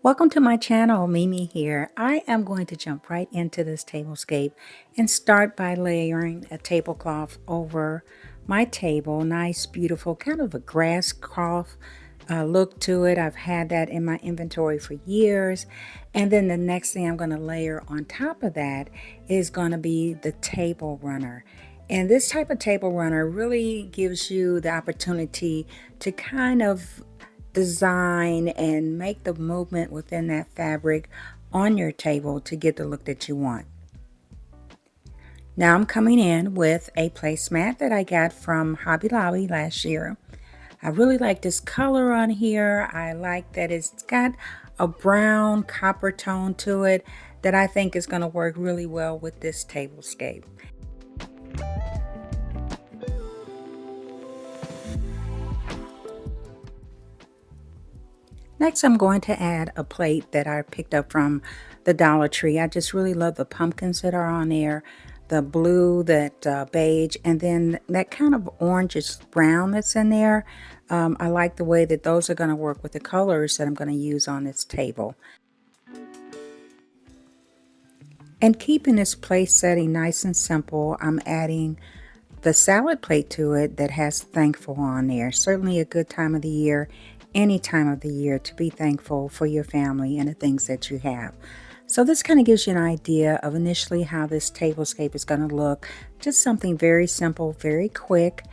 Welcome to my channel, Mimi here. I am going to jump right into this tablescape and start by layering a tablecloth over my table. Nice, beautiful, kind of a grass cloth look to it. I've had that in my inventory for years. And then the next thing I'm going to layer on top of that is going to be the table runner. And this type of table runner really gives you the opportunity to kind of design and make the movement within that fabric on your table to get the look that you want. Now I'm coming in with a placemat that I got from Hobby Lobby last year. I really like this color on here. I like that it's got a brown copper tone to it that I think is going to work really well with this tablescape. Next, I'm going to add a plate that I picked up from the Dollar Tree. I just really love the pumpkins that are on there, the blue, that beige, and then that kind of orangish brown that's in there. I like the way that those are going to work with the colors that I'm going to use on this table. And keeping this place setting nice and simple, I'm adding the salad plate to it that has thankful on there. Certainly a good time of the year, any time of the year, to be thankful for your family and the things that you have. So this kind of gives you an idea of initially how this tablescape is going to look. Just something very simple, very quick.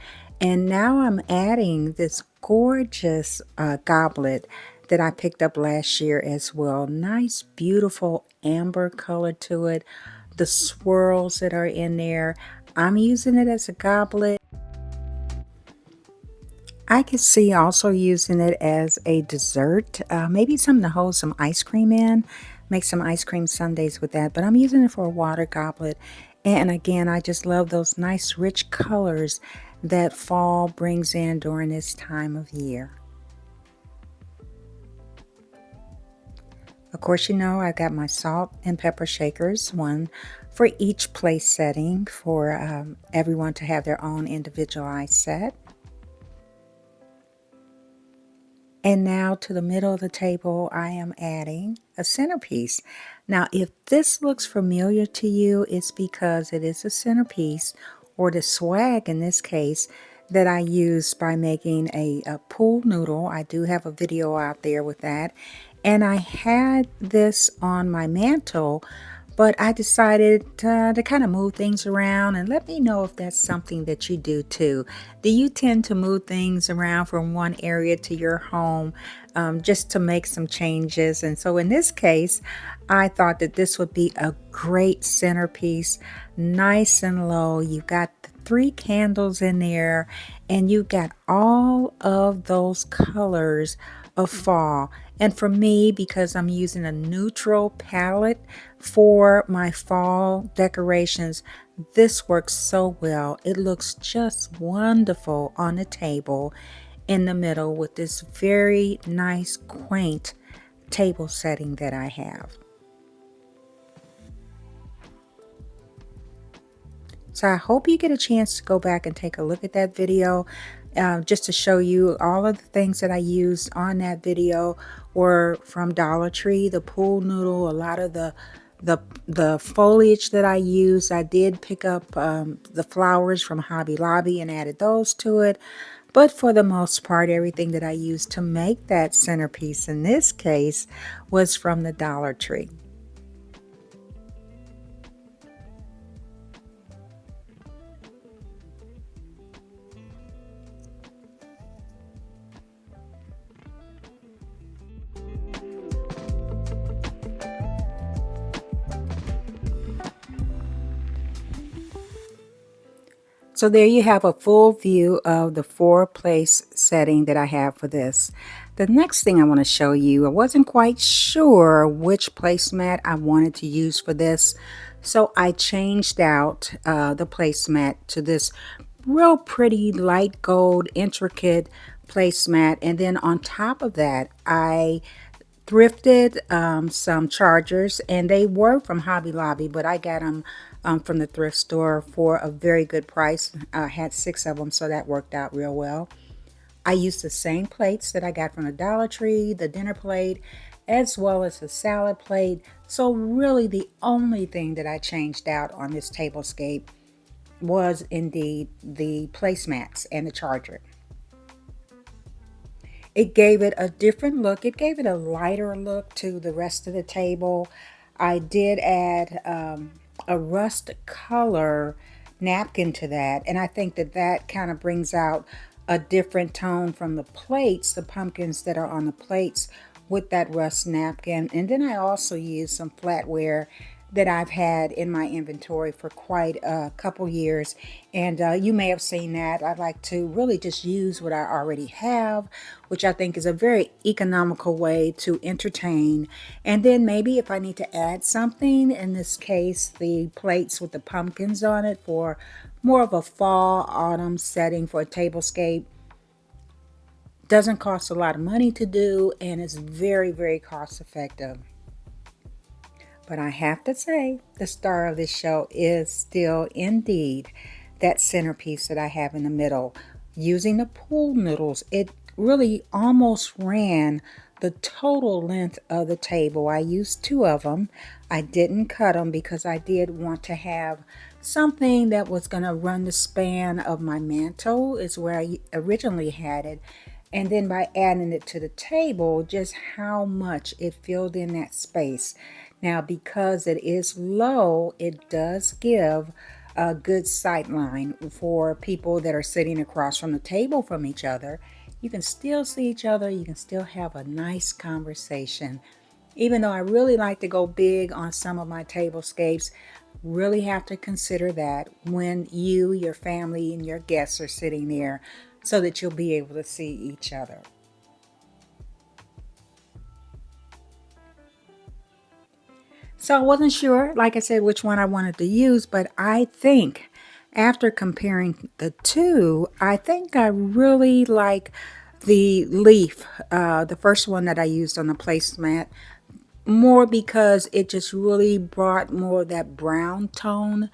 And now I'm adding this gorgeous goblet that I picked up last year as well. Nice, beautiful amber color to it. The swirls that are in there. I'm using it as a goblet. I could see also using it as a dessert, maybe something to hold some ice cream in, make some ice cream sundaes with that, but I'm using it for a water goblet. And again, I just love those nice rich colors that fall brings in during this time of year. Of course, you know, I got my salt and pepper shakers, one for each place setting for everyone to have their own individualized set. And now to the middle of the table, I am adding a centerpiece. Now, if this looks familiar to you, it's because it is a centerpiece, or the swag in this case, that I used by making a pool noodle. I do have a video out there with that. And I had this on my mantle, but I decided to kind of move things around, and let me know if that's something that you do too. Do you tend to move things around from one area to your home just to make some changes? And so in this case, I thought that this would be a great centerpiece, nice and low. You've got the 3 candles in there, and you got all of those colors of fall. And for me, because I'm using a neutral palette for my fall decorations, this works so well. It looks just wonderful on the table in the middle with this very nice, quaint table setting that I have. So I hope you get a chance to go back and take a look at that video. Just to show you all of the things that I used on that video were from Dollar Tree, the pool noodle, a lot of the foliage that I used. I did pick up the flowers from Hobby Lobby and added those to it. But for the most part, everything that I used to make that centerpiece in this case was from the Dollar Tree. So there you have a full view of the 4-place setting that I have for this. The next thing I want to show you, I wasn't quite sure which placemat I wanted to use for this. So I changed out the placemat to this real pretty light gold intricate placemat. And then on top of that, I thrifted some chargers, and they were from Hobby Lobby, but I got them from the thrift store for a very good price. I had 6 of them, so that worked out real well. I used the same plates that I got from the Dollar Tree, the dinner plate, as well as the salad plate. So really the only thing that I changed out on this tablescape was indeed the placemats and the charger. It gave it a different look. It gave it a lighter look to the rest of the table. I did add a rust color napkin to that, and I think that that kind of brings out a different tone from the plates, the pumpkins that are on the plates with that rust napkin. And then I also used some flatware that I've had in my inventory for quite a couple years, and you may have seen that. I like to really just use what I already have, which I think is a very economical way to entertain. And then maybe if I need to add something, in this case the plates with the pumpkins on it for more of a fall autumn setting for a tablescape, doesn't cost a lot of money to do and is very, very cost effective. But I have to say, the star of this show is still indeed that centerpiece that I have in the middle. Using the pool noodles, it really almost ran the total length of the table. I used two of them. I didn't cut them because I did want to have something that was going to run the span of my mantle, is where I originally had it. And then by adding it to the table, just how much it filled in that space. Now, because it is low, it does give a good sight line for people that are sitting across from the table from each other. You can still see each other. You can still have a nice conversation. Even though I really like to go big on some of my tablescapes, really have to consider that when you, your family, and your guests are sitting there so that you'll be able to see each other. So I wasn't sure, like I said, which one I wanted to use, but I think after comparing the two, I think I really like the leaf, the first one that I used on the placemat, more because it just really brought more of that brown tone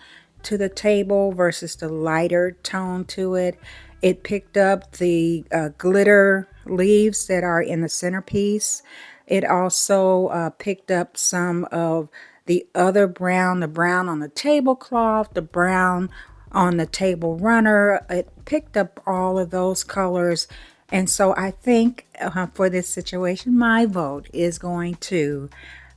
to the table versus the lighter tone to it. It picked up the glitter leaves that are in the centerpiece. It also picked up some of the other brown, the brown on the tablecloth, the brown on the table runner. It picked up all of those colors. And so I think for this situation, my vote is going to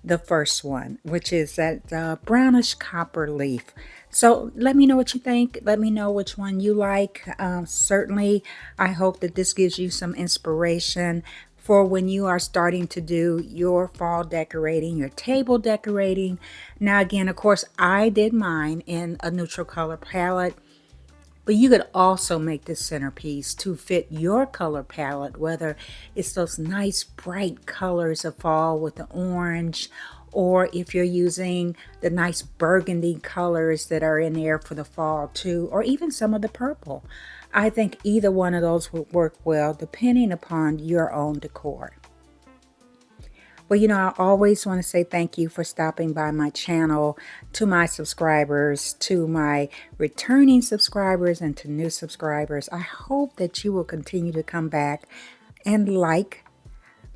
the first one, which is that brownish copper leaf. So let me know what you think. Let me know which one you like. Certainly, I hope that this gives you some inspiration for when you are starting to do your fall decorating, your table decorating. Now, again, of course, I did mine in a neutral color palette. But you could also make this centerpiece to fit your color palette, whether it's those nice bright colors of fall with the orange, or if you're using the nice burgundy colors that are in there for the fall too, or even some of the purple. I think either one of those would work well depending upon your own decor. Well, I always want to say thank you for stopping by my channel, to my subscribers, to my returning subscribers, and to new subscribers. I hope that you will continue to come back and like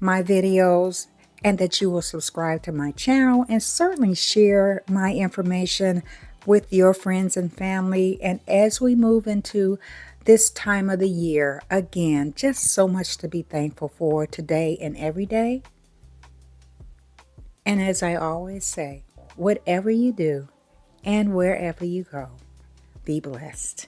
my videos, and that you will subscribe to my channel, and certainly share my information with your friends and family. And as we move into this time of the year, again, just so much to be thankful for today and every day. And as I always say, whatever you do and wherever you go, be blessed.